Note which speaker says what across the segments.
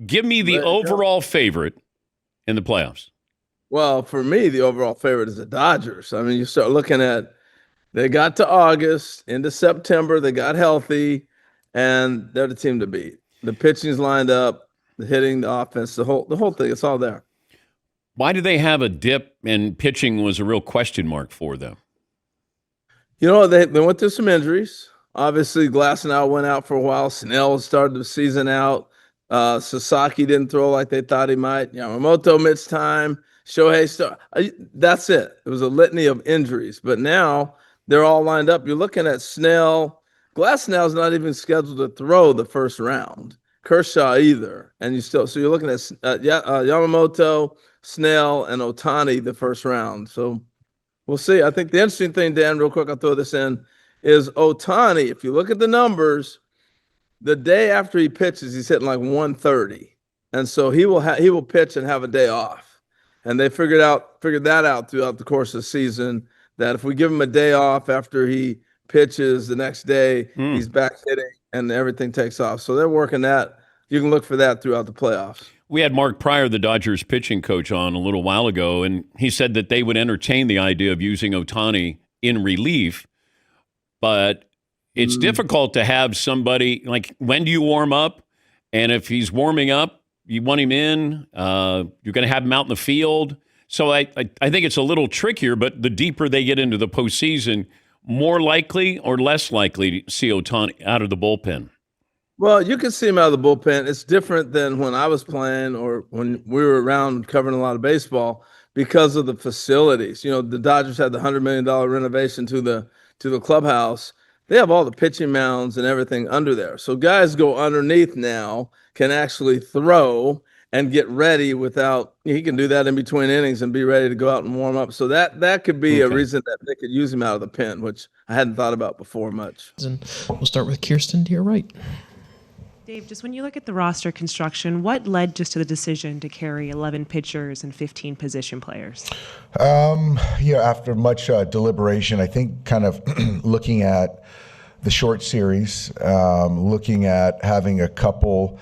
Speaker 1: Give me the overall favorite in the playoffs.
Speaker 2: Well, for me, the overall favorite is the Dodgers. I mean, you start looking at, they got to August, into September, they got healthy, and they're the team to beat. The pitching's lined up, the hitting, the offense, the whole thing, it's all there.
Speaker 1: Why do they have a dip, and pitching was a real question mark for them?
Speaker 2: You know, they went through some injuries. Obviously, Glasnow went out for a while. Snell started the season out. Sasaki didn't throw like they thought he might. Yamamoto missed time. Shohei that's it. It was a litany of injuries. But now they're all lined up. You're looking at Snell. Glasnow's not even scheduled to throw the first round. Kershaw either. And so you're looking at Yamamoto, Snell, and Ohtani the first round. So we'll see. I think the interesting thing, Dan, real quick, I'll throw this in, is Ohtani. If you look at the numbers, the day after he pitches, he's hitting like 130. And so he will pitch and have a day off. And they figured that out throughout the course of the season, that if we give him a day off after he pitches the next day, he's back hitting and everything takes off. So they're working that. You can look for that throughout the playoffs.
Speaker 1: We had Mark Pryor, the Dodgers pitching coach, on a little while ago, and he said that they would entertain the idea of using Ohtani in relief, but it's difficult to have somebody, like, when do you warm up? And if he's warming up, you want him in, you're going to have him out in the field. So I think it's a little trickier, but the deeper they get into the postseason, more likely or less likely to see Ohtani out of the bullpen.
Speaker 2: Well, you can see him out of the bullpen. It's different than when I was playing or when we were around covering a lot of baseball because of the facilities. You know, the Dodgers had the $100 million renovation to the clubhouse. They have all the pitching mounds and everything under there. So guys go underneath now, can actually throw and get ready without, he can do that in between innings and be ready to go out and warm up. So that could be a reason that they could use him out of the pen, which I hadn't thought about before much.
Speaker 3: And we'll start with Kirsten to your right.
Speaker 4: Dave, just when you look at the roster construction, what led just to the decision to carry 11 pitchers and 15 position players?
Speaker 5: After much deliberation, I think kind of looking at the short series, looking at having a couple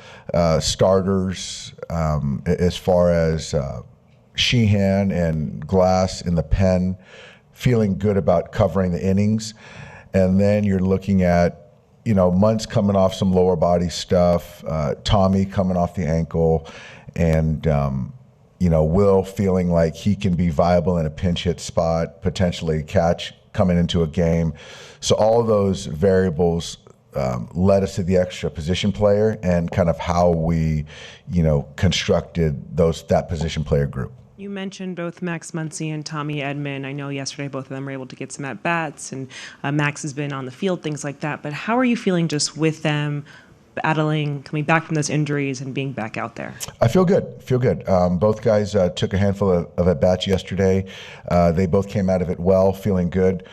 Speaker 5: starters as far as Sheehan and Glass in the pen, feeling good about covering the innings. And then you're looking at Muntz coming off some lower body stuff, Tommy coming off the ankle, and, Will feeling like he can be viable in a pinch hit spot, potentially catch coming into a game. So all of those variables led us to the extra position player and kind of how we, constructed that position player group.
Speaker 4: You mentioned both Max Muncy and Tommy Edman. I know yesterday both of them were able to get some at-bats, and Max has been on the field, things like that. But how are you feeling just with them battling, coming back from those injuries and being back out there?
Speaker 5: I feel good. Both guys took a handful of at-bats yesterday. They both came out of it well, feeling good,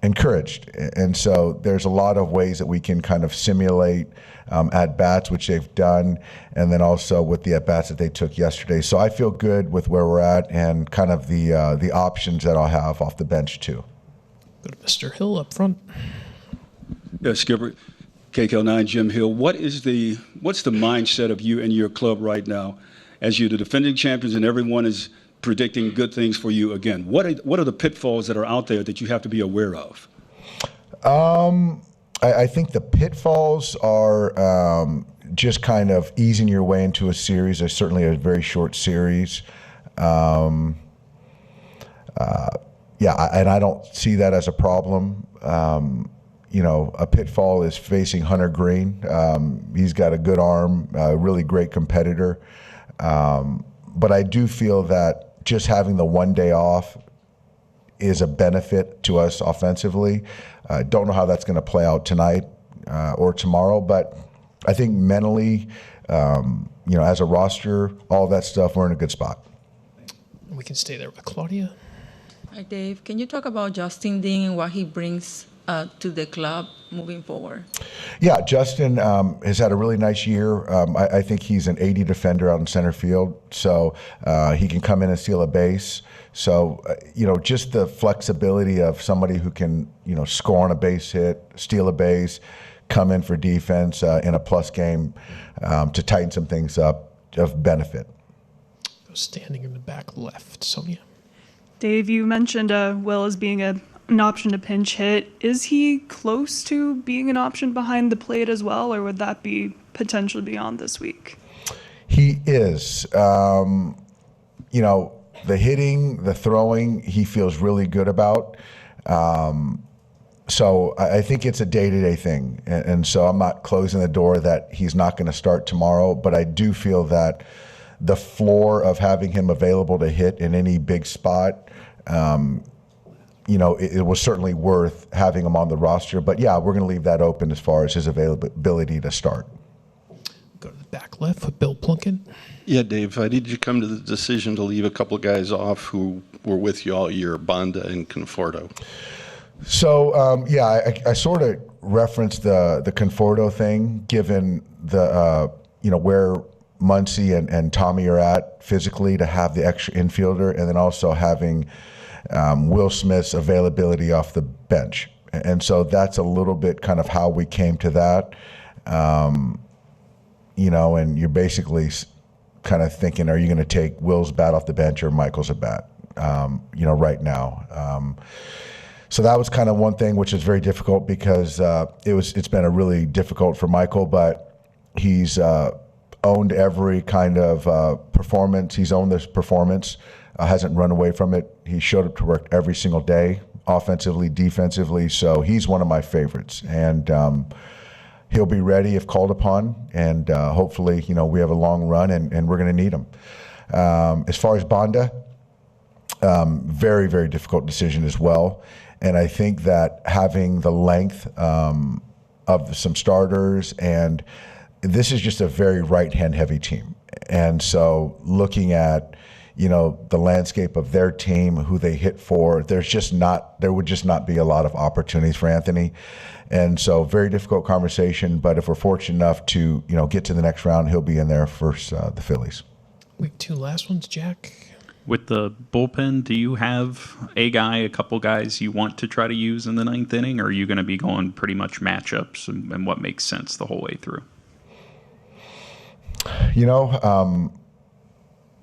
Speaker 5: encouraged. And so there's a lot of ways that we can kind of simulate at-bats, which they've done, and then also with the at-bats that they took yesterday. So I feel good with where we're at and kind of the options that I'll have off the bench too.
Speaker 3: Go to Mr. Hill up front.
Speaker 6: Yeah, Skipper, KKL9, Jim Hill. What's the mindset of you and your club right now as you're the defending champions and everyone is predicting good things for you again? What are the pitfalls that are out there that you have to be aware of?
Speaker 5: I think the pitfalls are just kind of easing your way into a series. There's certainly a very short series. And I don't see that as a problem. A pitfall is facing Hunter Green. He's got a good arm, a really great competitor. But I do feel that just having the one day off is a benefit to us offensively. Don't know how that's going to play out tonight or tomorrow, but I think mentally, as a roster, all that stuff, we're in a good spot.
Speaker 3: We can stay there with Claudia.
Speaker 7: Hi, Dave. Can you talk about Justin Dean and what he brings to the club moving forward?
Speaker 5: Yeah, Justin has had a really nice year. I think he's an 80 defender out in center field, so he can come in and steal a base. So, just the flexibility of somebody who can, score on a base hit, steal a base, come in for defense in a plus game to tighten some things up of benefit.
Speaker 3: Standing in the back left, Sonia.
Speaker 8: Dave, you mentioned Will as being an option to pinch hit. Is he close to being an option behind the plate as well, or would that be potentially beyond this week?
Speaker 5: He is. The hitting, the throwing, he feels really good about. So I think it's a day-to-day thing. And so I'm not closing the door that he's not going to start tomorrow, but I do feel that the floor of having him available to hit in any big spot, it was certainly worth having him on the roster. But yeah, we're going to leave that open as far as his availability to start.
Speaker 3: Go to the back left with Bill Plunkett.
Speaker 9: Yeah, Dave, how did you come to the decision to leave a couple of guys off who were with you all year, Banda and Conforto?
Speaker 5: So, I sort of referenced the Conforto thing, given the, where Muncy and Tommy are at physically, to have the extra infielder, and then also having Will Smith's availability off the bench. And so that's a little bit kind of how we came to that. And you're basically kind of thinking, are you going to take Will's bat off the bench or Michael's at bat, right now? So that was kind of one thing which is very difficult because it's been a really difficult for Michael, but he's owned every kind of performance. He's owned this performance, hasn't run away from it. He showed up to work every single day, offensively, defensively. So he's one of my favorites, and he'll be ready if called upon. And hopefully, we have a long run, and we're going to need him. As far as Banda, very, very difficult decision as well. And I think that having the length of some starters, and this is just a very right-hand heavy team. And so looking at, the landscape of their team, who they hit for, there would just not be a lot of opportunities for Anthony. And so very difficult conversation, but if we're fortunate enough to, get to the next round, he'll be in there first, the Phillies.
Speaker 3: We have two last ones, Jack.
Speaker 10: With the bullpen, do you have a couple guys you want to try to use in the ninth inning, or are you going to be going pretty much matchups and what makes sense the whole way through?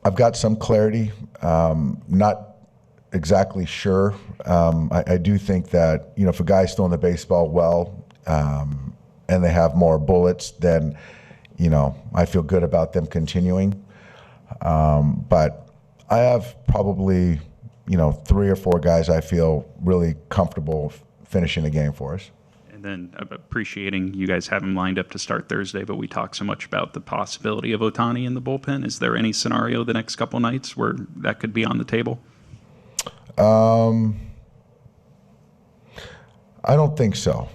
Speaker 5: I've got some clarity, not exactly sure. I do think that, if a guy's throwing the baseball well and they have more bullets, then, I feel good about them continuing. But I have probably, 3 or 4 guys I feel really comfortable finishing the game for us.
Speaker 10: And then appreciating you guys have him lined up to start Thursday, but we talk so much about the possibility of Ohtani in the bullpen. Is there any scenario the next couple nights where that could be on the table?
Speaker 5: I don't think so.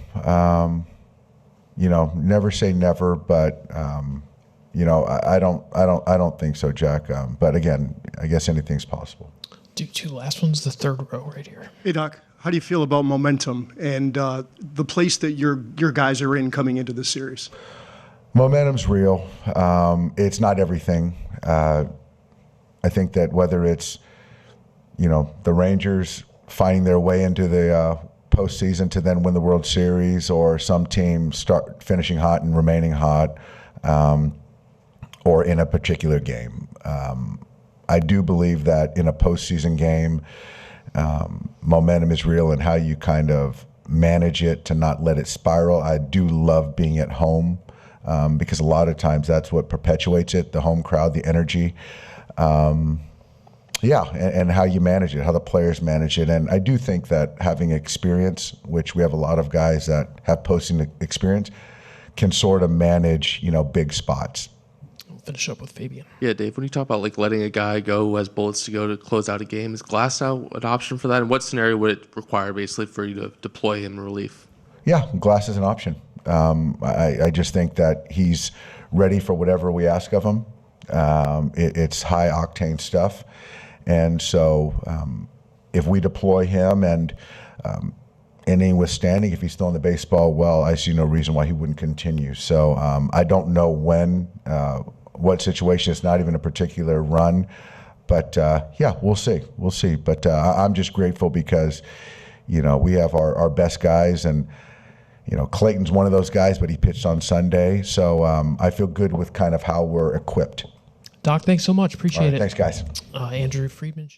Speaker 5: Never say never, but I don't think so, Jack. But again, I guess anything's possible.
Speaker 3: Do two last ones, the third row right here.
Speaker 11: Hey, Doc, how do you feel about momentum and the place that your guys are in coming into this series?
Speaker 5: Momentum's real. It's not everything. I think that whether it's, the Rangers finding their way into the postseason to then win the World Series, or some team start finishing hot and remaining hot, or in a particular game. I do believe that in a postseason game, momentum is real, and how you kind of manage it to not let it spiral. I do love being at home because a lot of times that's what perpetuates it, the home crowd, the energy. And how you manage it, how the players manage it. And I do think that having experience, which we have a lot of guys that have postseason experience, can sort of manage, big spots.
Speaker 3: We'll finish up with Fabian.
Speaker 12: Yeah, Dave, when you talk about letting a guy go who has bullets to go to close out a game, is Glasnow an option for that? And what scenario would it require basically for you to deploy him in relief?
Speaker 5: Yeah, Glass is an option. I just think that he's ready for whatever we ask of him. It's high octane stuff. And so if we deploy him and inning withstanding, if he's throwing the baseball well, I see no reason why he wouldn't continue. So I don't know when, what situation. It's not even a particular run. But, yeah, we'll see. We'll see. But I'm just grateful because, you know, we have our best guys. And, you know, Clayton's one of those guys, but he pitched on Sunday. So I feel good with kind of how we're equipped.
Speaker 3: Doc, thanks so much. Appreciate it.
Speaker 5: Thanks, guys.
Speaker 3: Andrew Friedman.